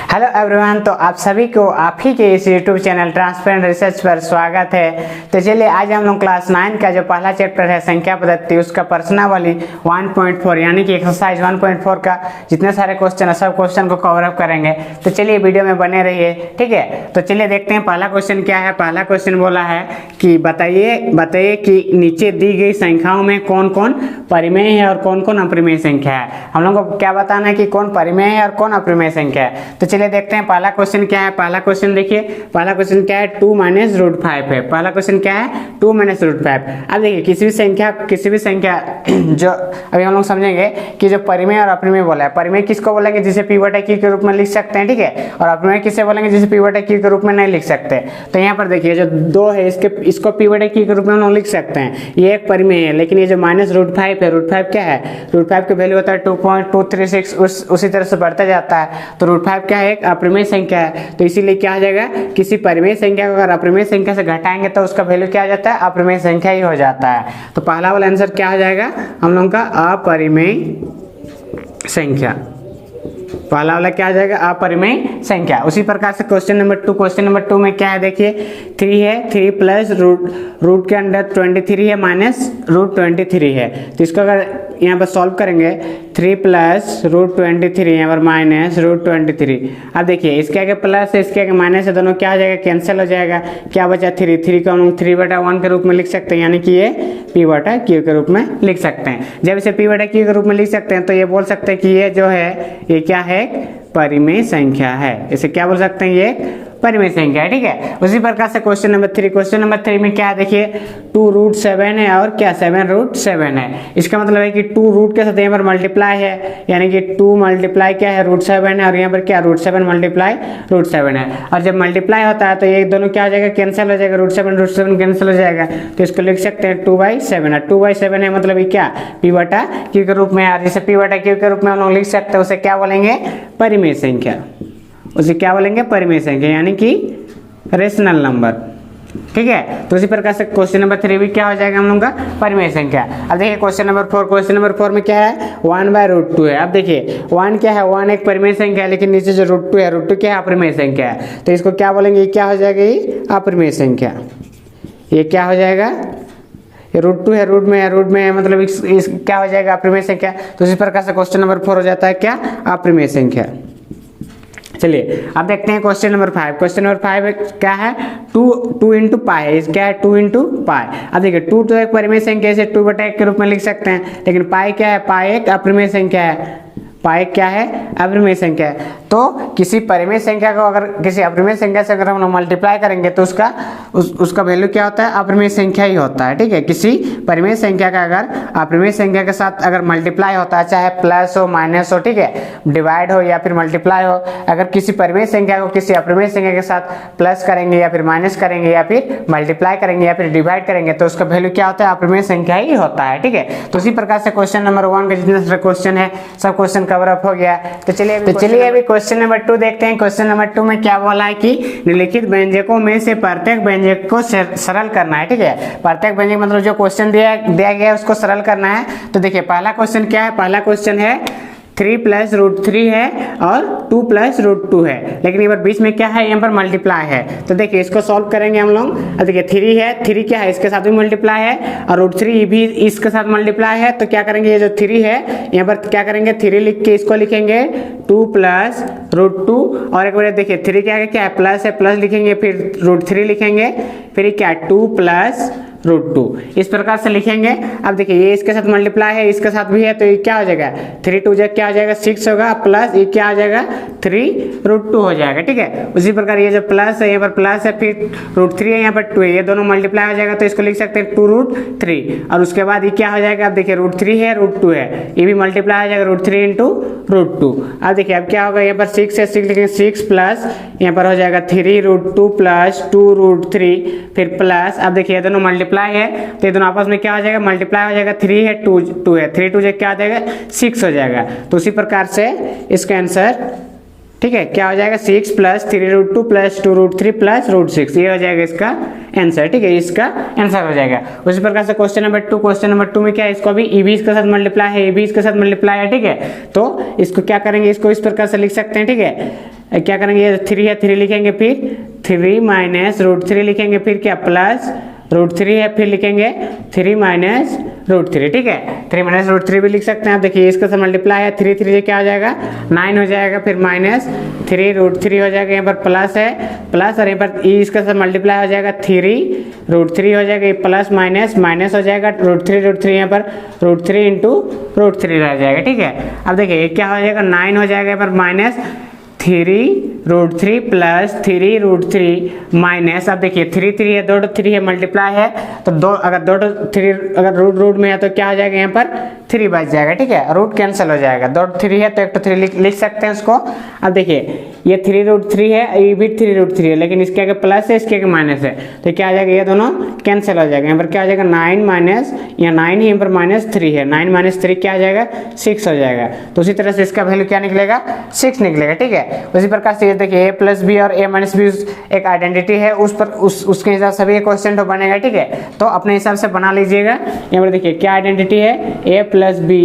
Hello everyone, तो आप सभी को आप ही के इस यूट्यूब चैनल ट्रांसपेरेंट रिसर्च पर स्वागत है। तो चलिए आज हम लोग क्लास 9 का जो पहला चैप्टर है संख्या पद्धति, उसका प्रश्नावली 1.4 यानी कि एक्सरसाइज 1.4 का जितने सारे क्वेश्चन है सब क्वेश्चन को कवर अप करेंगे। तो चलिए वीडियो में बने रहिए, ठीक है। तो चलिए देखते हैं पहला क्वेश्चन क्या है। पहला क्वेश्चन बोला है कि बताइए कि नीचे दी गई संख्याओं में कौन कौन परिमेय है और कौन कौन अप्रमेय संख्या है। हम लोग को क्या बताना है कि कौन परिमेय है और कौन अप्रमेय संख्या है। तो चलिए देखते हैं पहला क्वेश्चन क्या है। पहला क्वेश्चन देखिए, पहला क्वेश्चन क्या है, 2 - √5 है। पहला क्वेश्चन क्या है, 2 - √5। अब देखिए किसी भी संख्या जो अभी हम लोग समझेंगे कि जो परिमेय और अप्रमेय बोला है। परिमेय किसको बोलेंगे, जिसे p/q के रूप में लिख सकते हैं, ठीक है। और अप्रमेय किसे बोलेंगे, जिसे p/q के रूप में नहीं लिख सकते। तो यहाँ पर देखिए जो 2 है इसको p/q के रूप में हम लोग लिख सकते हैं। ये एक परिमेय है, लेकिन ये जो -√5 है, √5 क्या है, √5 की वैल्यू होता है 2.236। उसी तरह से बढ़ता जाता है। तो √5 क्या है, एक अप्रमेय संख्या है। तो इसीलिए क्या हो जाएगा, किसी परिमेय संख्या को अगर अप्रमेय संख्या से घटाएंगे तो उसका वैल्यू क्या हो जाता है, अप्रमेय संख्या ही हो जाता है। तो पहला वाला आंसर क्या हो जाएगा हम लोगों का, अपरिमेय संख्या। पहला वाला क्या आ जाएगा, अपरिमेय संख्या। उसी प्रकार से क्वेश्चन नंबर 2 में क्या है देखिए, 3 है, 3 प्लस रूट के अंदर 23 है माइनस √23 है। तो इसको अगर यहाँ पर सॉल्व करेंगे, 3 प्लस √23 यहाँ पर माइनस √23। अब देखिए इसके आगे प्लस है, इसके आगे माइनस है, दोनों क्या हो जाएगा, कैंसिल हो जाएगा। क्या बचा, 3 को हम लोग 3/1 के रूप में लिख सकते हैं, यानी कि ये p/q के रूप में लिख सकते हैं। जब इसे p/q के रूप में लिख सकते हैं तो ये बोल सकते हैं कि ये जो है ये क्या है, परिमेय संख्या है। इसे क्या बोल सकते हैं, ये परिमेय संख्या है, ठीक है। उसी प्रकार से क्वेश्चन नंबर 3 में क्या है देखिए, 2√7 है और क्या 7√7 है। इसका मतलब है कि 2 रूट के साथ यहाँ पर मल्टीप्लाई है, यानी कि 2 मल्टीप्लाई क्या है √7 है, और यहाँ पर क्या √7 मल्टीप्लाई √7 है। और जब मल्टीप्लाई होता है तो ये दोनों क्या हो जाएगा, कैंसिल हो जाएगा, √7 कैंसिल हो जाएगा। तो इसको लिख सकते हैं 2/7 है। 2/7 है मतलब ये क्या, p/q के रूप में। और जिसे p/q के रूप में हम लोग लिख सकते हैं उसे क्या बोलेंगे, परिमेय संख्या। उसे क्या बोलेंगे, परिमेय संख्या, यानी कि रेशनल नंबर, ठीक है। तो उसी प्रकार से क्वेश्चन नंबर 3 भी क्या हो जाएगा हम लोगों का, परिमेय संख्या। अब देखिए क्वेश्चन नंबर 4 में क्या है, 1/√2 है। अब देखिए 1 क्या है, 1 एक परिमेय संख्या है, लेकिन नीचे जो √2 है, √2 क्या है, अपरिमेय संख्या है। तो इसको क्या बोलेंगे, ये क्या हो जाएगा, ये अपरिमेय संख्या। ये क्या हो जाएगा, ये √2 है, रूट में है, मतलब इस क्या हो जाएगा, अपरिमेय संख्या। तो इसी प्रकार से क्वेश्चन नंबर 4 हो जाता है क्या, अपरिमेय संख्या। चलिए अब देखते हैं क्वेश्चन नंबर 5। क्वेश्चन नंबर 5 क्या है, 2 × π है। क्या है, 2 × π। अब देखिए 2 तो एक परिमेय संख्या है, 2/1 के रूप में लिख सकते हैं, लेकिन पाई क्या है, पाई एक अपरिमेय संख्या है। पाई क्या है, अपरिमेय संख्या है। तो किसी परिमेय संख्या को अगर किसी अपरिमेय संख्या से अगर हम मल्टीप्लाई करेंगे तो उसका वैल्यू क्या होता है, अपरिमेय संख्या ही होता है, ठीक है। किसी परिमेय संख्या का अगर अपरिमेय संख्या के साथ अगर मल्टीप्लाई होता है, चाहे प्लस हो माइनस हो, ठीक है, डिवाइड हो या फिर मल्टीप्लाई हो, अगर किसी परिमेय संख्या को किसी अपरिमेय संख्या के साथ प्लस करेंगे या फिर माइनस करेंगे या फिर मल्टीप्लाई करेंगे या फिर डिवाइड करेंगे तो उसका वैल्यू क्या होता है, अपरिमेय संख्या ही होता है, ठीक है। तो उसी प्रकार से क्वेश्चन नंबर 1 के जितने सारे क्वेश्चन है सब क्वेश्चन कवर अप हो गया। तो चलिए अभी क्वेश्चन नंबर 2 देखते हैं। क्वेश्चन नंबर 2 में क्या बोला है कि निम्नलिखित व्यंजकों में से प्रत्येक व्यंजक को सरल करना है, ठीक है। प्रत्येक व्यंजक मतलब जो क्वेश्चन दिया गया है उसको सरल करना है। तो देखिए पहला क्वेश्चन क्या है, पहला क्वेश्चन है 3 + √3 है और 2 + √2 है, लेकिन यहाँ पर बीच में क्या है, यहाँ पर मल्टीप्लाई है। तो देखिए इसको सॉल्व करेंगे हम लोग। अब देखिए 3 है, 3 क्या है, इसके साथ भी मल्टीप्लाई है और √3 भी इसके साथ मल्टीप्लाई है। तो क्या करेंगे, ये जो 3 है यहाँ पर क्या करेंगे, 3 लिख के इसको लिखेंगे 2 + √2। और एक बार देखिए 3 क्या है, प्लस है, प्लस लिखेंगे, फिर √3 लिखेंगे, फिर क्या 2 + √2, इस प्रकार से लिखेंगे। अब देखिए ये इसके साथ मल्टीप्लाई है, इसके साथ भी है, तो ये क्या हो जाएगा, 3 × 2 क्या हो जाएगा, 6 होगा, प्लस ये क्या हो जाएगा, 3√2 हो जाएगा, ठीक है। उसी प्रकार ये जो प्लस है यहाँ पर प्लस है, फिर √3 है, यहाँ पर 2 है, ये दोनों मल्टीप्लाई हो जाएगा, तो इसको लिख सकते हैं 2√3। और उसके बाद ये क्या हो जाएगा, अब देखिए √3 है, √2 है, ये भी मल्टीप्लाई हो जाएगा, √3 × √2। अब देखिए अब क्या होगा, यहाँ पर 6 है, 6 लिखेंगे, 6 प्लस यहाँ पर हो जाएगा 3√2 + 2√3, फिर प्लस। अब देखिए दोनों मल्टीप्लाई है तो ये दोनों आपस में क्या हो जाएगा, मल्टीप्लाई हो जाएगा। 3 है, 2 है, 3 × 2 क्या हो जाएगा, 6 हो जाएगा। तो उसी प्रकार से इसका आंसर, ठीक है, क्या हो जाएगा, 6 + 3√2 + 2√3 + √6, ये हो जाएगा इसका आंसर, ठीक है, इसका आंसर हो जाएगा। उसी प्रकार से क्वेश्चन नंबर 2 में क्या है, इसको भी ए बी इसके साथ मल्टीप्लाई है, ए बी इसके साथ मल्टीप्लाई है, ठीक है। तो इसको क्या करेंगे, इसको इस प्रकार से लिख सकते हैं, ठीक है। क्या करेंगे, ये 3 है 3 लिखेंगे, फिर 3 माइनस रूट 3 लिखेंगे, फिर क्या प्लस रूट 3 है, फिर लिखेंगे 3 माइनस रूट 3। ठीक है, 3 माइनस रूट 3 भी लिख सकते हैं आप। देखिए इसका से मल्टीप्लाई है, 3 3 क्या हो जाएगा 9 हो जाएगा, फिर माइनस 3 रूट 3 हो जाएगा, यहाँ पर प्लस है प्लस, और यहाँ पर इसका से मल्टीप्लाई हो जाएगा 3 रूट 3 हो जाएगा, ये प्लस माइनस माइनस हो जाएगा, रूट 3 यहाँ पर रूट 3 इंटू रूट 3 रह जाएगा। ठीक है, अब देखिए क्या हो जाएगा 9 हो जाएगा, यहाँ पर minus 3 root 3 plus 3 root 3 minus, अब देखिए 3 3 है, 2 3 है, मल्टीप्लाई है तो दो, अगर 2 3 अगर रूट रूट में है तो क्या हो जाएगा, यहाँ पर 3 बच जाएगा। ठीक है, रूट कैंसिल हो जाएगा, 2 3 है तो 1 3 लिख सकते हैं उसको। अब देखिए ये 3 रूट 3 है, ये भी 3 रूट 3 है, लेकिन इसके आगे प्लस है, इसके आगे माइनस है, तो क्या आ जाएगा, ये दोनों कैंसिल हो जाएगा। यहाँ पर क्या हो जाएगा 9 माइनस, यहाँ 9 है, यहाँ पर माइनस 3 है, 9 माइनस 3 क्या आ जाएगा 6 हो जाएगा। तो उसी तरह से इसका वैल्यू क्या निकलेगा 6 निकलेगा। ठीक है, उसी प्रकार से ये देखिए ए प्लस बी और ए माइनस बी एक आइडेंटिटी है, उस पर उसके हिसाब से भी ये क्वेश्चन तो बनेगा। ठीक है, तो अपने हिसाब से बना लीजिएगा। यहाँ पर देखिए क्या आइडेंटिटी है, ए प्लस बी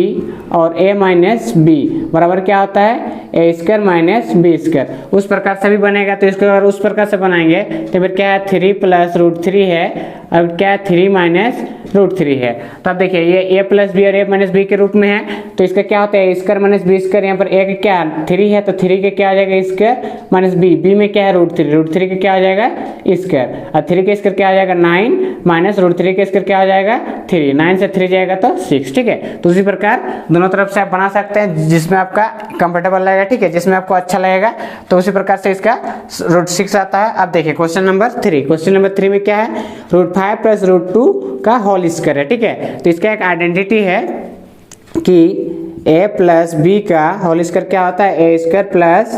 और ए माइनस बी बराबर क्या होता है a square minus B square, उस प्रकार से भी बनेगा। तो इसको अगर उस प्रकार से बनाएंगे तो फिर क्या है 3 प्लस रूट 3 है, अब क्या है 3 माइनस रूट 3 है। तो अब देखिए ये ए प्लस बी और ए माइनस बी के रूप में है, तो इसका क्या होता है a square minus B square, यहाँ पर ए का क्या 3 है तो 3 के क्या आ जाएगा स्क्वायर माइनस बी, बी में क्या है रूट 3 के क्या आ जाएगा स्क्वायर, और 3 के स्क्वायर क्या आ जाएगा 9 माइनस रूट 3 के स्क्वायर क्या आ जाएगा 3, 9 से 3 जाएगा तो 6। ठीक है, तो उसी प्रकार दोनों तरफ से आप बना सकते हैं जिसमें आपका कंफर्टेबल लगेगा। ठीक है, जिसमें आपको अच्छा लगेगा, तो उसी प्रकार से इसका रूट 6 आता है। अब देखिए क्वेश्चन नंबर 3, क्वेश्चन नंबर 3 में क्या है रूट 5 प्लस रूट 2 का होल स्क्वायर है। ठीक है, तो इसका एक आइडेंटिटी है कि a प्लस बी का होल स्क्वायर क्या होता है a square plus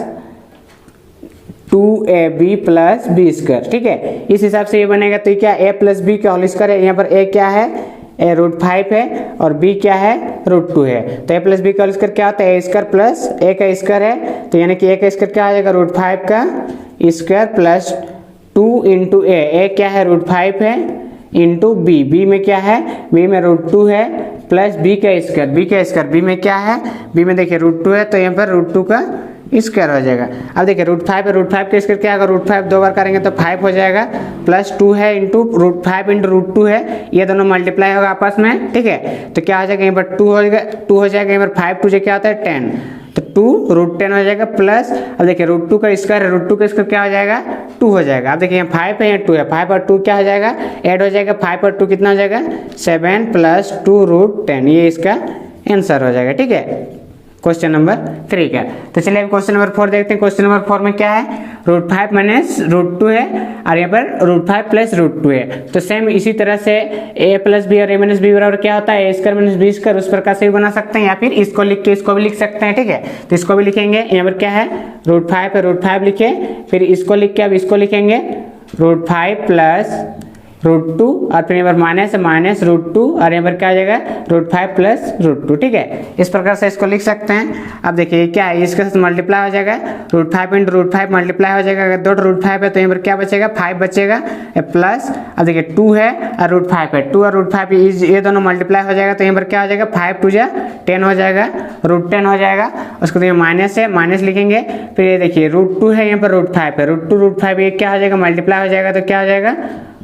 2ab plus b square. ठीक है, इस हिसाब से ये बनेगा। तो क्या a प्लस बी का होल स्क्वायर है, यहाँ पर a क्या है ए रूट 5 है और b क्या है रूट 2 है, तो a प्लस बी का होल स्क्वायर क्या होता है ए स्क्वायर प्लस a का स्क्वायर है, तो यानी कि a का स्क्वायर क्या आ जाएगा रूट 5 का स्क्वायर प्लस 2 इंटू ए क्या है रूट 5 है इंटू बी, बी में क्या है बी में रूट 2 है प्लस बी का स्क्वायर, बी में क्या है बी में देखिए रूट 2 है, तो यहाँ पर रूट 2 का स्क्वायर हो जाएगा। अब देखिए रूट 5 है, रूट 5 का स्क्वायर क्या होगा रूट 5 दो बार करेंगे तो 5 हो जाएगा, प्लस 2 है इंटू रूट 5 इंटू रूट 2 है, ये दोनों मल्टीप्लाई होगा आपस में। ठीक है, तो क्या हो जाएगा यहाँ पर 2 हो जाएगा, यहाँ पर 5 2 क्या होता है 10, तो 2 रूट 10 हो जाएगा प्लस, अब देखिए रूट 2 का स्क्वायर है, रूट 2 का स्क्वायर क्या हो जाएगा 2 हो जाएगा। अब देखिए यहाँ 5 है, यहाँ 2 है, 5 और 2 क्या हो जाएगा ऐड हो जाएगा, 5 और 2 कितना हो जाएगा 7 प्लस 2 रूट 10, ये इसका आंसर हो जाएगा। ठीक है, क्वेश्चन नंबर 3 का। तो चलिए अब क्वेश्चन नंबर 4 देखते हैं। क्वेश्चन नंबर 4 में क्या है रूट 5 माइनस रूट 2 है और यहाँ पर रूट 5 प्लस रूट 2 है, तो सेम इसी तरह से a प्लस बी और a माइनस बी बराबर क्या होता है a square minus B square, उस प्रकार से भी बना सकते हैं, या फिर इसको लिख के इसको भी लिख सकते हैं। ठीक है, तो इसको भी लिखेंगे, यहाँ पर क्या है रूट 5 है, रूट 5 लिखे, फिर इसको लिख के अब इसको लिखेंगे रूट 5 प्लस रूट 2 और फिर यहाँ पर माइनस है माइनस रूट 2 और यहाँ पर क्या आ जाएगा रूट 5 प्लस रूट 2। ठीक है, इस प्रकार से इसको लिख सकते हैं। अब देखिए क्या है इसके साथ मल्टीप्लाई हो जाएगा, रूट 5 इंटू रूट 5 मल्टीप्लाई हो जाएगा, अगर 2 रूट 5 है तो यहाँ पर क्या बचेगा 5 बचेगा प्लस, अब देखिए 2 है और रूट 5 है, 2 और रूट 5 ये दोनों मल्टीप्लाई हो जाएगा, तो यहाँ पर क्या हो जाएगा 5 2 जा 10 हो जाएगा, रूट 10 हो जाएगा। उसको तो माइनस है माइनस लिखेंगे, फिर ये देखिए रूट 2 है, यहाँ पर रूट 5 है, रूट 2 रूट 5 ये क्या हो जाएगा मल्टीप्लाई हो जाएगा, तो क्या हो जाएगा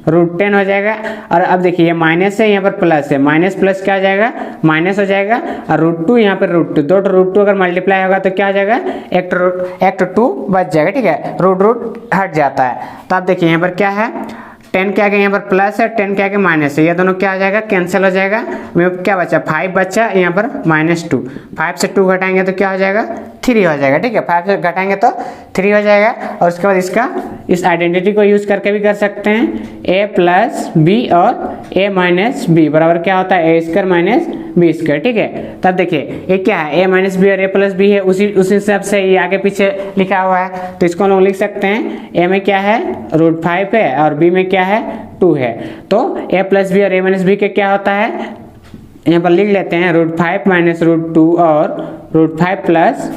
रूट 10 हो जाएगा। और अब देखिए ये माइनस है, यहाँ पर प्लस है, माइनस प्लस क्या हो जाएगा माइनस हो जाएगा, और रूट 2 यहाँ पर रूट 2, 2 रूट 2 अगर मल्टीप्लाई होगा तो क्या हो जाएगा एक 2 बच जाएगा। ठीक है, रूट रूट हट जाता है। तो अब देखिए यहाँ पर क्या है 10 के आगे यहाँ पर प्लस है, 10 के आगे माइनस है, ये दोनों क्या हो जाएगा कैंसिल हो जाएगा, क्या बचा 5 बचा, यहाँ पर -2, 5 से 2 घटाएंगे तो क्या हो जाएगा 3 हो जाएगा। ठीक है, 5 से घटाएंगे तो 3 हो जाएगा। और उसके बाद इसका इस आइडेंटिटी को यूज करके भी कर सकते हैं, a प्लस बी और a माइनस बी बराबर क्या होता है a square minus B square. ठीक है, तब देखिए ये क्या है a माइनस बी और a प्लस बी है, उसी हिसाब से ये आगे पीछे लिखा हुआ है, तो इसको हम लोग लिख सकते हैं a में क्या है रूट 5 है और b में क्या है 2 है, तो a प्लस बी और a माइनस बी के क्या होता है यहाँ पर लिख लेते हैं रूट 5 माइनस रूट 2 और रूट 5 प्लस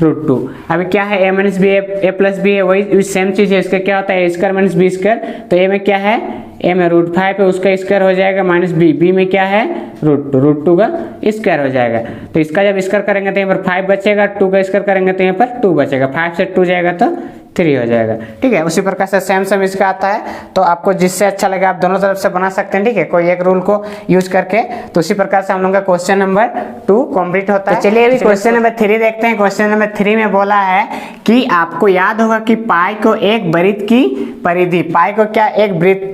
√2। अभी क्या है, a minus B A plus B है, वही सेम चीज़ है, इसका क्या होता है a square minus B square. तो a में क्या है, a में √5 है, उसका स्क्वायर हो जाएगा माइनस बी में क्या है √2 का स्क्वायर हो जाएगा। तो इसका जब स्क्वायर करेंगे तो यहाँ पर 5 बचेगा, 2 का स्क्वायर करेंगे तो यहाँ पर 2 बचेगा, 5 से 2 जाएगा तो 3 हो जाएगा। ठीक है, उसी प्रकार से सेम इसका आता है। तो आपको जिससे अच्छा लगे आप दोनों तरफ से बना सकते हैं, ठीक है, कोई एक रूल को यूज करके। तो उसी प्रकार से हम लोग का क्वेश्चन नंबर 2 कंप्लीट होता है। तो चलिए अभी क्वेश्चन नंबर 3 देखते हैं। क्वेश्चन नंबर 3 में बोला है कि आपको याद होगा कि पाई को एक वृत्त की परिधि, पाई को क्या, एक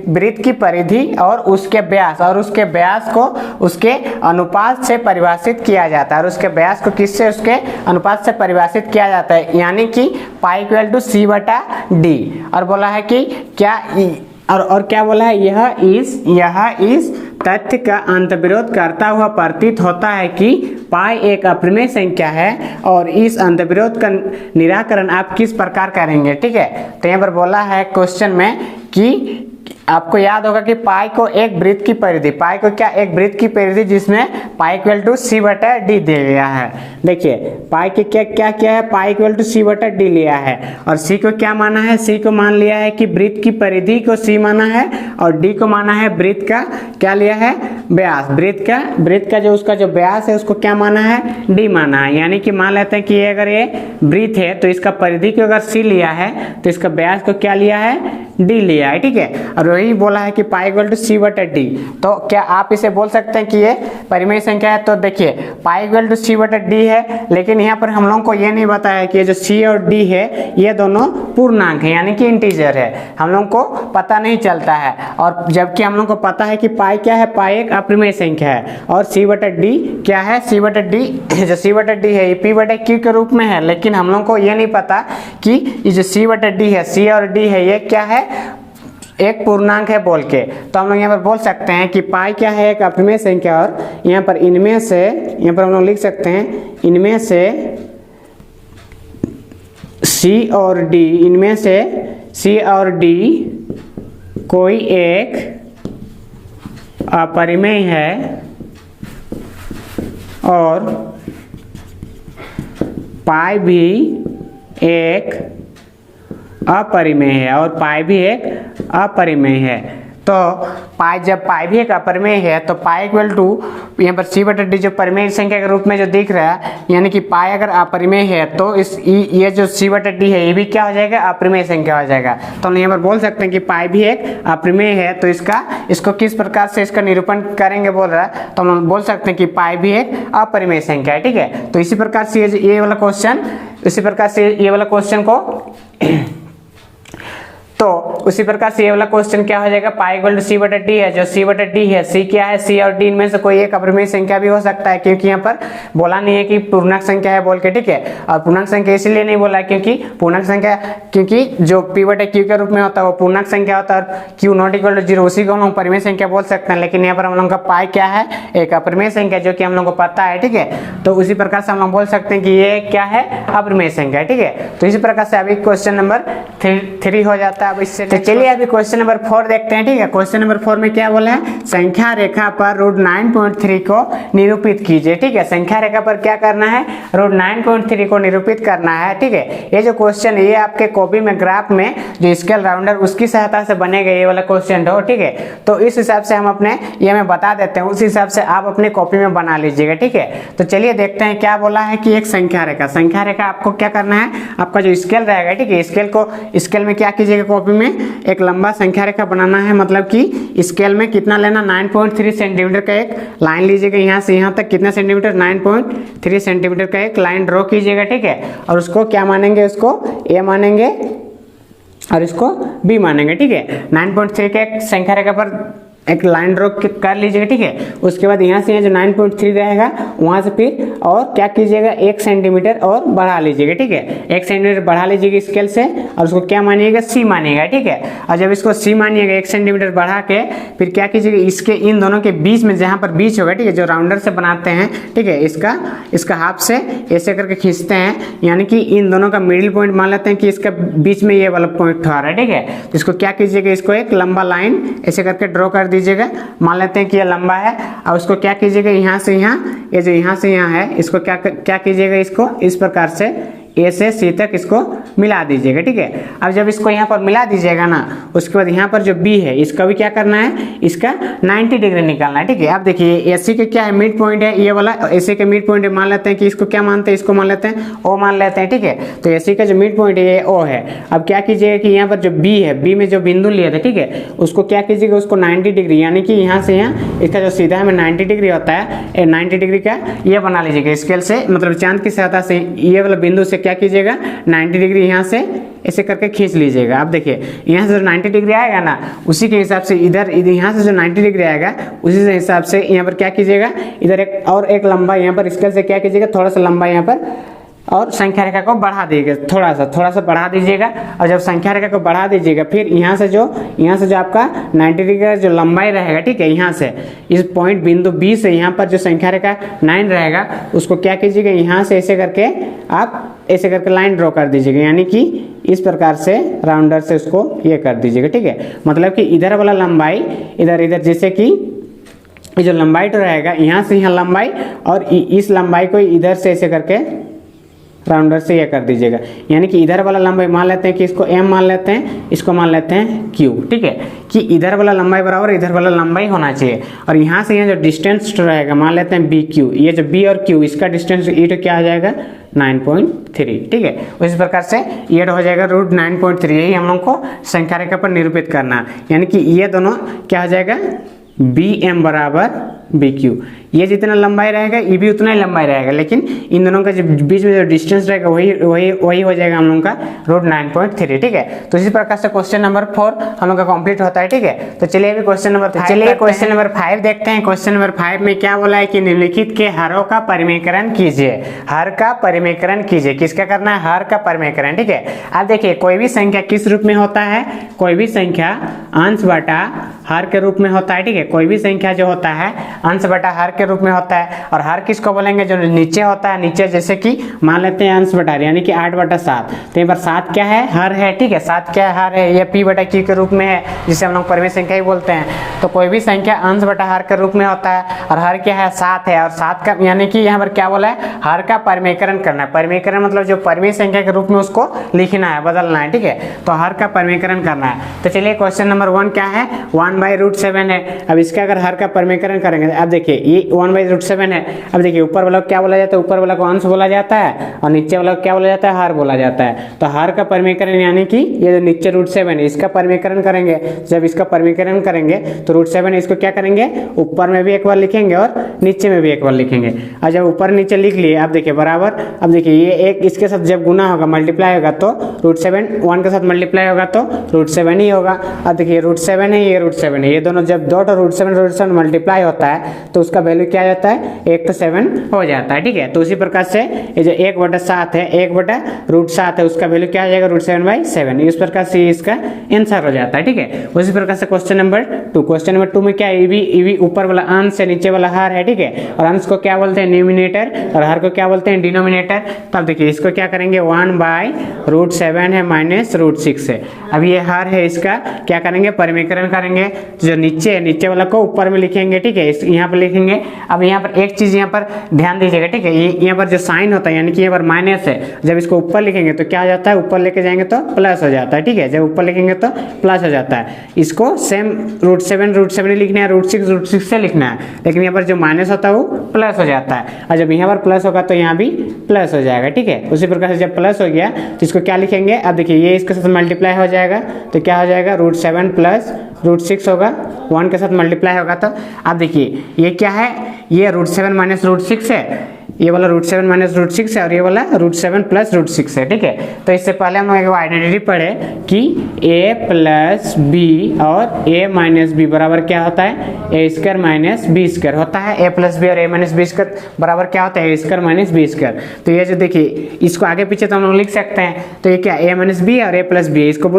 वृत्त की परिधि और उसके व्यास को उसके अनुपात से परिभाषित किया जाता है, और उसके व्यास को किससे, उसके अनुपात से परिभाषित किया जाता है, यानी कि पाई इक्वल टू C/D। और बोला है कि क्या, और क्या बोला है, यह इस तथ्य का अंतर्विरोध करता हुआ प्रतीत होता है कि पाई एक अपरिमेय संख्या है, और इस अंतर्विरोध का निराकरण आप किस प्रकार करेंगे। ठीक है, तो यहाँ पर बोला है क्वेश्चन में कि आपको याद होगा कि पाई को एक वृत्त की परिधि, पाई को क्या, एक वृत्त की परिधि जिसमें पाई इक्वल टू C/D दिया गया है। देखिए पाई के क्या है, पाई इक्वल टू C/D लिया है, और C को क्या माना है, C को मान लिया है कि वृत्त की परिधि को C माना है, और D को माना है वृत्त का क्या लिया है, व्यास, वृत्त का जो उसका जो व्यास है उसको क्या माना है, D माना है। यानी कि मान लेते हैं कि अगर ये वृत्त है तो इसका परिधि को अगर C लिया है तो इसका व्यास को क्या लिया है, D लिया है। ठीक है, और वही बोला है कि पाई इक्वल टू C/D। तो क्या आप इसे बोल सकते हैं कि ये परिमेय संख्या है। तो देखिए पाई इक्वल टू C/D है, लेकिन यहाँ पर हम लोगों को ये नहीं बताया कि ये जो C और D है ये दोनों पूर्णांक है, यानी कि इंटीजर है, हम लोग को पता नहीं चलता है। और जबकि हम लोग को पता है कि पाई क्या है, पाई एक अपरिमेय संख्या है, और C/D क्या है, C/D जो C/D है ये P/Q के रूप में है, लेकिन हम लोग को ये नहीं पता कि ये जो C/D है, C और D है, ये क्या है, एक पूर्णांक है बोल के। तो हम लोग यहाँ पर बोल सकते हैं कि पाई क्या है, एक अपरिमेय संख्या, और यहाँ पर इनमें से, यहाँ पर हम लोग लिख सकते हैं इनमें से C और D, इनमें से C और D कोई एक अपरिमेय है, और पाई भी एक अपरिमेय है, और पाई भी एक अपरिमेय है। तो जब पाई भी एक अपरिमेय है तो पाई इक्वल टू यहाँ पर C/D जो परिमेय संख्या के रूप में जो दिख रहा है, यानी कि पाई अगर अपरिमेय है तो इस ये जो C/D है ये भी क्या हो जाएगा, अपरिमेय संख्या हो जाएगा। तो हम यहाँ पर बोल सकते हैं कि पाई भी एक अपरिमेय है, तो इसको किस प्रकार से इसका निरूपण करेंगे बोल रहा है, तो हम बोल सकते हैं कि पाई भी एक अपरिमेय संख्या है। ठीक है, तो इसी प्रकार से ये वाला क्वेश्चन को तो उसी प्रकार से ये वाला क्वेश्चन क्या हो जाएगा, पाई इक्वल टू C/D है, जो C/D है, C क्या है, C और D इनमें से कोई एक अपरिमेय संख्या भी हो सकता है, क्योंकि यहाँ पर बोला नहीं है कि पूर्णांक संख्या है बोल के। ठीक है, और पूर्णांक संख्या इसलिए नहीं बोला क्योंकि पूर्णांक संख्या, क्योंकि जो P/Q के रूप में होता है वो पूर्णांक संख्या होता है, और Q नॉट इक्वल टू 0 उसी को हम लोग परिमेय संख्या बोल सकते हैं। लेकिन यहाँ पर हम लोग का पाई क्या है, एक अपरिमेय संख्या, जो कि हम लोग को पता है। ठीक है, तो उसी प्रकार से हम लोग बोल सकते हैं कि ये क्या है, अपरिमेय संख्या। ठीक है, तो इसी प्रकार से अभी क्वेश्चन नंबर 3 हो जाता है। अब इससे तो चलिए अभी क्वेश्चन नंबर 4 देखते हैं। ठीक है, क्वेश्चन नंबर 4 में क्या बोला है, संख्या रेखा पर √9.3 को निरूपित कीजिए। ठीक है, संख्या रेखा पर क्या करना है, √9.3 को निरूपित करना है। ठीक है, ये जो क्वेश्चन ये आपके कॉपी में ग्राफ में जो स्केल राउंडर उसकी सहायता से बनेगा ये वाला क्वेश्चन हो। ठीक है, तो इस हिसाब से हम अपने ये मैं बता देते हैं, उस हिसाब से आप अपने कॉपी में बना लीजिएगा। ठीक है, तो चलिए देखते हैं क्या बोला है कि एक संख्या रेखा आपको क्या करना है, आपका जो स्केल रहेगा, ठीक है, स्केल में क्या कीजिएगा, कॉपी में एक लंबा संख्या रेखा बनाना है, मतलब कि स्केल में कितना लेना, 9.3 सेंटीमीटर का एक लाइन लीजिएगा, यहाँ से यहाँ तक कितना सेंटीमीटर, 9.3 सेंटीमीटर का एक लाइन ड्रॉ कीजिएगा। ठीक है, और उसको क्या मानेंगे, उसको A मानेंगे और इसको B मानेंगे। ठीक है, 9.3 का एक संख्या रेखा पर एक लाइन ड्रॉ कर लीजिएगा। ठीक है, उसके बाद यहाँ से यहाँ जो 9.3 रहेगा वहाँ से फिर और क्या कीजिएगा, 1 सेंटीमीटर और बढ़ा लीजिएगा। ठीक है, 1 सेंटीमीटर बढ़ा लीजिएगा स्केल से, और उसको क्या मानिएगा, C मानिएगा। ठीक है, और जब इसको C मानिएगा 1 सेंटीमीटर बढ़ा के, फिर क्या कीजिएगा, इसके इन दोनों के बीच में जहाँ पर बीच होगा, ठीक है, जो राउंडर से बनाते हैं, ठीक है, इसका हाफ से ऐसे करके खींचते हैं, यानी कि इन दोनों का मिडिल पॉइंट मान लेते हैं कि इसका बीच में ये वाला पॉइंट आ रहा है। ठीक है, तो इसको क्या कीजिएगा, इसको एक लंबा लाइन ऐसे करके ड्रॉ कर दीजिएगा, मान लेते हैं कि ये लंबा है, और उसको क्या कीजिएगा, यहाँ से यहाँ, ये जो यहाँ से यहाँ है, इसको क्या कीजिएगा, इसको इस प्रकार से ए से सी तक इसको मिला दीजिएगा, ठीक है। अब जब इसको यहाँ पर मिला दीजिएगा ना, उसके बाद यहाँ पर जो बी है इसका भी क्या करना है, इसका 90 डिग्री निकालना है, ठीक है। अब देखिए एसी के क्या है, मिड पॉइंट है ये वाला, एसी के मिड पॉइंट मान लेते हैं कि इसको क्या मानते हैं, इसको मान लेते हैं ओ मान लेते हैं, ठीक है। तो एसी का जो मिड पॉइंट है ये ओ है। अब क्या कीजिएगा कि यहाँ पर जो बी है, बी में जो बिंदु लिए थे, ठीक है, उसको क्या कीजिएगा, उसको 90 डिग्री यानी कि यहाँ से यहाँ इसका जो सीधा में 90 डिग्री होता है, 90 डिग्री का ये बना लीजिएगा स्केल से, मतलब चांद की सहायता से ये वाला बिंदु से क्या कीजिएगा 90 डिग्री यहाँ से ऐसे करके खींच लीजिएगा। अब देखिए यहाँ से जो 90 डिग्री आएगा ना, उसी के हिसाब से इधर यहाँ से जो 90 डिग्री आएगा उसी से हिसाब से यहाँ पर क्या कीजिएगा, इधर एक लंबा यहाँ पर स्केल से क्या कीजिएगा, थोड़ा सा लंबा यहाँ पर और संख्या रेखा को बढ़ा दीजिएगा, थोड़ा सा बढ़ा दीजिएगा। और जब संख्या रेखा को बढ़ा दीजिएगा, फिर यहाँ से जो आपका 90 डिग्री का जो लंबाई रहेगा, ठीक है, यहाँ से इस पॉइंट बिंदु बी से यहाँ पर जो संख्या रेखा 9 रहेगा, उसको क्या कीजिएगा, यहाँ से ऐसे करके आप ऐसे करके लाइन ड्रॉ कर दीजिएगा, यानी कि इस प्रकार से राउंडर से उसको ये कर दीजिएगा, ठीक है। मतलब कि इधर वाला लंबाई इधर जैसे कि ये जो लंबाई तो रहेगा यहाँ से यहाँ लंबाई, और इस लंबाई को इधर से ऐसे करके राउंडर से ये कर दीजिएगा, यानी कि इधर वाला लंबाई मान लेते हैं कि इसको m मान लेते हैं, इसको मान लेते हैं q, ठीक है, कि इधर वाला लंबाई बराबर इधर वाला लंबाई होना चाहिए। और यहाँ से यहाँ जो डिस्टेंस रहेगा मान लेते हैं bq, ये जो b और q इसका डिस्टेंस ये तो क्या आ जाएगा 9.3, ठीक है। उसी प्रकार से ये हो जाएगा √9.3, यही हम लोग को संख्या रेखा पर निरूपित करना है, यानी कि ये दोनों क्या हो जाएगा bm बराबर bq, ये जितना लंबाई रहेगा ये भी उतना ही लंबाई रहेगा, लेकिन इन दोनों का जो बीच में जो डिस्टेंस रहेगा वही हो जाएगा हम लोगों का √9.3, ठीक है। तो इसी प्रकार से क्वेश्चन नंबर 4 हम लोग का कंप्लीट होता है, ठीक है। तो चलिए अभी क्वेश्चन नंबर 5 देखते हैं। क्वेश्चन नंबर 5 में क्या बोला है कि निम्नलिखित के हरों का परिमेकरण कीजिए। हर का परिमेकरण कीजिए, किसका करना है, हर का परिमेकरण, ठीक है। अब देखिए कोई भी संख्या किस रूप में होता है, कोई भी संख्या अंश बटा हर के रूप में होता है, ठीक है। कोई भी संख्या जो होता है अंश बटा हर के रूप में होता है। और हर किसको बोलेंगे, जो नीचे होता है, नीचे जैसे कि मान लेते हैं अंश बटा यानी कि 8/7, तो यहाँ पर 7 क्या है, हर है, ठीक है। 7 क्या है, हर है, ये p बटा q के रूप में है, जिसे हम लोग परिमेय संख्या ही बोलते हैं। तो कोई भी संख्या अंश बटा हर के रूप में होता है, और हर क्या है 7 है, और 7 का यानी कि यहाँ पर क्या बोला है, हर का परिमेयकरण करना है। परिमेयकरण मतलब जो परिमेय संख्या के रूप में उसको लिखना है, बदलना है, ठीक है। तो हर का परिमेयकरण करना है। तो चलिए क्वेश्चन नंबर 1 क्या है, 1/√7 है। अब इसका अगर हर का परिमेयकरण करेंगे, अब देखिए ये 1/√7 है। अब देखिए ऊपर वाला क्या बोला जाता है, ऊपर वाला को अंश बोला जाता है, और नीचे वाला को क्या बोला जाता है, हर बोला जाता है। तो हर का परिमेयकरण यानी कि ये जो नीचे √7 है इसका परिमेयकरण करेंगे। जब इसका परिमेयकरण करेंगे तो √7 इसको क्या करेंगे, ऊपर में भी एक बार लिखेंगे और नीचे में भी एक बार लिखेंगे। और जब ऊपर नीचे लिख लिए, अब देखिए बराबर, अब देखिए ये एक इसके साथ जब गुना होगा, मल्टीप्लाई होगा, तो √7 1 के साथ मल्टीप्लाई होगा तो √7 ही होगा। अब देखिए √7 है, ये √7 है, ये दोनों जब दो √7 मल्टीप्लाई होता है तो उसका वैल्यू क्या जाता है, 1/7 हो जाता है, ठीक है। तो उसी प्रकार से ये जो 1/7 है, 1/√7 है, उसका वैल्यू क्या हो जाएगा, √7/7। इस प्रकार से इसका आंसर हो जाता है, ठीक है। उसी प्रकार से क्वेश्चन नंबर 2 में क्या है, ये ऊपर वाला अंश है, नीचे वाला हर है, ठीक है। और अंश को क्या बोलते हैं, न्यूमिनेटर, और हर को क्या बोलते हैं, डिनोमिनेटर। तब देखिए इसको क्या करेंगे, 1/√7 है माइनस √6 है। अब ये हर है, इसका क्या करेंगे, परिमेयकरण करेंगे। जो नीचे है, नीचे वाला को ऊपर में लिखेंगे, ठीक है, यहाँ पर लिखेंगे। अब यहाँ पर एक चीज यहाँ पर ध्यान दीजिएगा, ठीक है, ये यहाँ पर जो साइन होता है यानी कि यहाँ पर माइनस है, जब इसको ऊपर लिखेंगे तो क्या हो जाता है, ऊपर लेके जाएंगे तो प्लस हो जाता है, ठीक है। जब ऊपर लिखेंगे तो प्लस हो जाता है। इसको सेम √7 ही लिखना है, √6 से लिखना है, लेकिन यहाँ पर जो माइनस होता है वो प्लस हो जाता है। और जब यहाँ पर प्लस होगा तो यहाँ भी प्लस हो जाएगा, ठीक है। उसी प्रकार से जब प्लस हो गया तो इसको क्या लिखेंगे, अब देखिए ये इसके साथ मल्टीप्लाई हो जाएगा तो क्या हो जाएगा, √7 प्लस √6 होगा, 1 के साथ मल्टीप्लाई होगा। तो अब देखिए ये क्या है, ये √7 माइनस √6 है, ये वाला √7 माइनस √6 है, और ये वाला √7 प्लस √6 है, ठीक है। तो इससे पहले हम लोग एक आइडेंटिटी पढ़े कि a प्लस b और a माइनस b बराबर क्या होता है, a² माइनस b² होता है। a प्लस b और a माइनस b² बराबर क्या होता है, a² माइनस b²। तो ये जो देखिए इसको आगे पीछे तो हम लोग लिख सकते हैं, तो ये क्या a माइनस b और a प्लस b,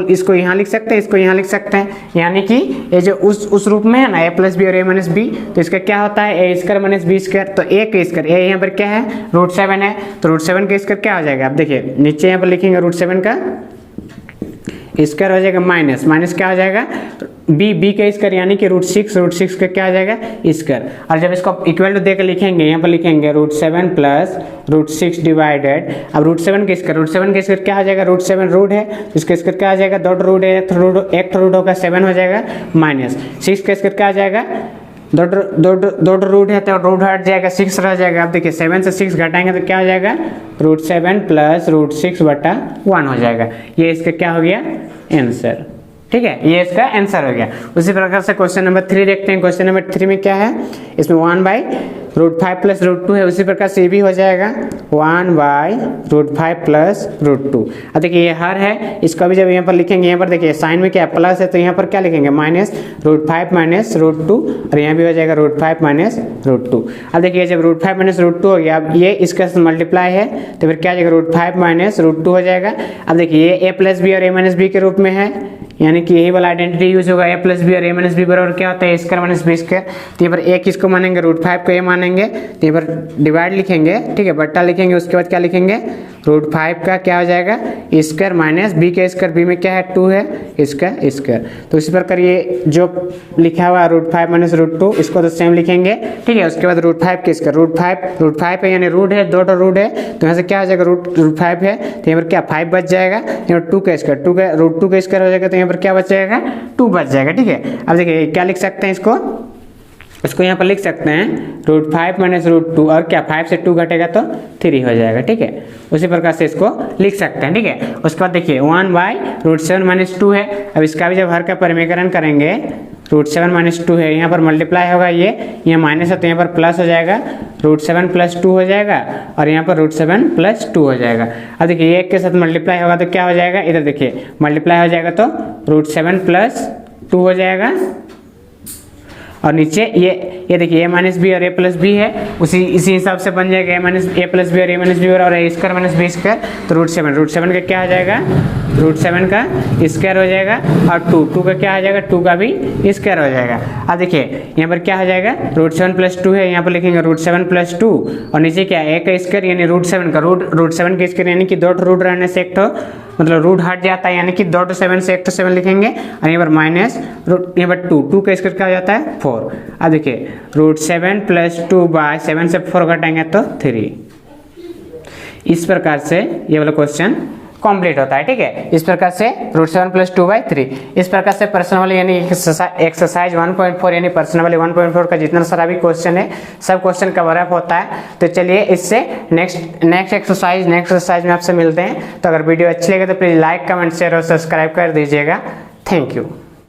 इसको यहाँ लिख सकते हैं, इसको यहाँ लिख सकते हैं, यानी कि ये जो उस रूप में है ना, a प्लस b और a माइनस b, तो इसका क्या होता है, a² माइनस b²। तो a के स्क्वायर, a यहाँ पर क्या है, √7 है, तो √7 का स्क्वायर क्या हो जाएगा, अब देखिए नीचे यहाँ पर लिखेंगे √7 का स्क्वायर हो जाएगा माइनस क्या हो जाएगा, बी का स्क्वायर यानी कि रूट सिक्स का क्या आ जाएगा स्क्वायर। और जब इसको इक्वल टू देकर लिखेंगे, यहाँ पर लिखेंगे √7 प्लस √6 डिवाइडेड, अब √7 का स्क्वायर क्या आ जाएगा, √7 रूट है, इसका स्क्वायर क्या आ जाएगा, दो रूट है, एक रूट होगा 7 हो जाएगा, माइनस 6 का स्क्वायर क्या आ जाएगा, दो रूट है तो रूट हट जाएगा, 6 रह जाएगा। अब देखिए 7 से 6 घटाएंगे तो क्या हो जाएगा, √7 प्लस √6/1 हो जाएगा। ये इसका क्या हो गया आंसर, ठीक है, ये इसका आंसर हो गया। उसी प्रकार से क्वेश्चन नंबर 3 देखते हैं। क्वेश्चन नंबर 3 में क्या है, इसमें 1/√5 प्लस √2 है, उसी प्रकार से भी हो जाएगा 1/√5 प्लस √2। अब देखिए ये हर है, इसको भी जब यहाँ पर लिखेंगे, यहाँ पर देखिए साइन में क्या प्लस है तो यहाँ पर क्या लिखेंगे -√5 माइनस √2, और यहाँ भी हो जाएगा √5 माइनस √2। अब देखिए जब √5 माइनस √2 हो गया, अब ये इसका मल्टीप्लाई है तो फिर क्या आ जाएगा, √5 माइनस √2 हो जाएगा। अब देखिए ये a प्लस बी और a माइनस बी के रूप में है, यानी कि यही वाला आइडेंटिटी यूज होगा, a प्लस बी और a माइनस बी बराबर क्या होता है, a square minus B square. तो यहाँ पर a किसको मानेंगे, √5 को a मानेंगे, तो यहाँ पर डिवाइड लिखेंगे, ठीक है, बट्टा लिखेंगे, उसके बाद क्या लिखेंगे, √5 का क्या हो जाएगा स्क्वायर माइनस बी का स्क्वायर, बी में क्या है 2 है, इसका स्क्वायर। तो इसी प्रकार ये जो लिखा हुआ √5 माइनस √2 इसको तो सेम लिखेंगे, ठीक है। उसके बाद √5 के स्क्वायर, √5 है यानी रूट है, दो रूट है, तो यहाँ से क्या हो जाएगा, √5 है तो यहाँ पर क्या 5 बच जाएगा, यहाँ पर 2 का स्क्वायर, √2 का स्क्वायर हो जाएगा तो यहाँ पर क्या बच जाएगा 2 बच जाएगा, ठीक है। अब देखिए क्या लिख सकते हैं, इसको यहाँ पर लिख सकते हैं √5 माइनस √2, और क्या 5 से 2 घटेगा तो 3 हो जाएगा, ठीक है। उसी प्रकार से इसको लिख सकते हैं, ठीक है। उसके बाद देखिए 1/√7 माइनस 2 है, अब इसका भी जब हर का परिमेकरण करेंगे, √7 माइनस 2 है, यहाँ पर मल्टीप्लाई होगा, ये माइनस है तो यहाँ पर प्लस हो जाएगा, √7 प्लस 2 हो जाएगा, और यहाँ पर √7 प्लस 2 हो जाएगा। अब देखिए ये एक के साथ मल्टीप्लाई होगा तो क्या हो जाएगा, इधर देखिए मल्टीप्लाई हो जाएगा तो √7 प्लस 2 हो जाएगा, और नीचे ये देखिए a माइनस बी और a प्लस बी है, इसी हिसाब से बन जाएगा a प्लस बी और a माइनस बी और a square minus B square, तो √7 का क्या हो जाएगा, √7 का स्क्वायर हो जाएगा, और 2 का क्या हो जाएगा, 2 का भी स्क्वायर हो जाएगा। अब देखिए यहाँ पर क्या हो जाएगा, √7 प्लस 2 है, यहाँ पर लिखेंगे √7 प्लस 2, और नीचे क्या है a का स्क्वायर यानी √7 का √7 का स्क्वायर यानी कि दो रूट रहने से एक तो मतलब रूट हट जाता है, यानी कि 2 से 7 लिखेंगे, और यहाँ पर माइनस यहाँ पर 2 का स्क्वायर क्या हो जाता है 4। अब देखिए √7 प्लस 2/7 से 4 घटाएंगे तो 3। इस प्रकार से ये वाला क्वेश्चन कंप्लीट होता है, ठीक है। इस प्रकार से √7 प्लस 2/3। इस प्रकार से प्रश्नावली यानी एक्सरसाइज 1.4 यानी प्रश्नावली 1.4 का जितना सारा भी क्वेश्चन है सब क्वेश्चन कवर अप होता है। तो चलिए इससे नेक्स्ट एक्सरसाइज में आपसे मिलते हैं। तो अगर वीडियो अच्छी लगे तो प्लीज़ लाइक कमेंट शेयर और सब्सक्राइब कर दीजिएगा। Thank you.